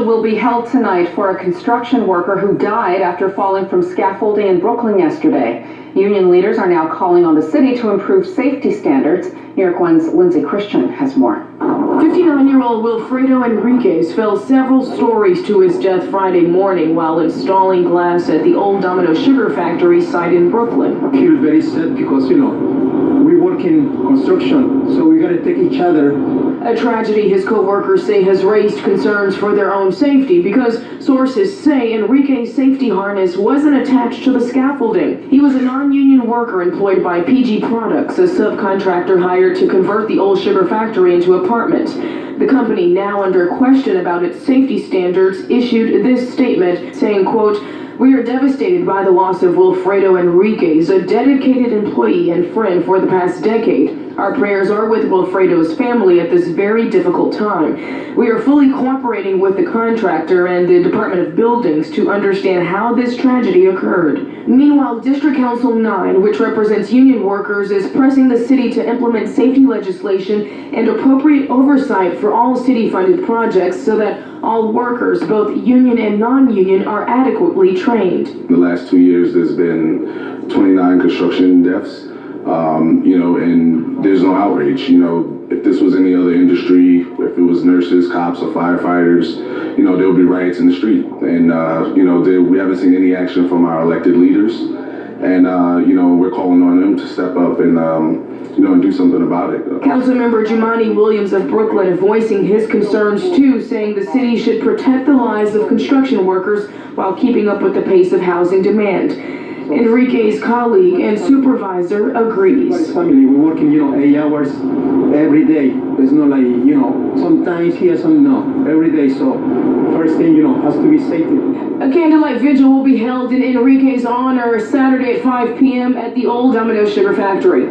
will be held tonight for a construction worker who died after falling from scaffolding in Brooklyn yesterday. Union leaders are now calling on the city to improve safety standards. New York One's Lindsay Christian has more. 59-year-old Wilfredo Enriquez fell several stories to his death Friday morning while installing glass at the Old Domino Sugar Factory site in Brooklyn. I feel very sad because, we work in construction, so we gotta take each other. A tragedy his co-workers say has raised concerns for their own safety because sources say Enrique's safety harness wasn't attached to the scaffolding. He was a non-union worker employed by PG Products, a subcontractor hired to convert the old sugar factory into apartments. The company, now under question about its safety standards, issued this statement saying, quote, "We are devastated by the loss of Wilfredo Enriquez, a dedicated employee and friend for the past decade. Our prayers are with Wilfredo's family at this very difficult time. We are fully cooperating with the contractor and the Department of Buildings to understand how this tragedy occurred." Meanwhile, District Council 9, which represents union workers, is pressing the city to implement safety legislation and appropriate oversight for all city-funded projects so that all workers, both union and non-union, are adequately trained. In the last 2 years, there's been 29 construction deaths. And there's no outrage. If this was any other industry, if it was nurses, cops, or firefighters, there would be riots in the street. And, we haven't seen any action from our elected leaders. And, we're calling on them to step up and, and do something about it. Councilmember Jumaane Williams of Brooklyn voicing his concerns too, saying the city should protect the lives of construction workers while keeping up with the pace of housing demand. Enrique's colleague and supervisor agrees. Family, we're working, 8 hours every day. There's no sometimes here, some no. Every day, so first thing, has to be safety. A candlelight vigil will be held in Enrique's honor Saturday at 5 p.m. at the Old Domino Sugar Factory.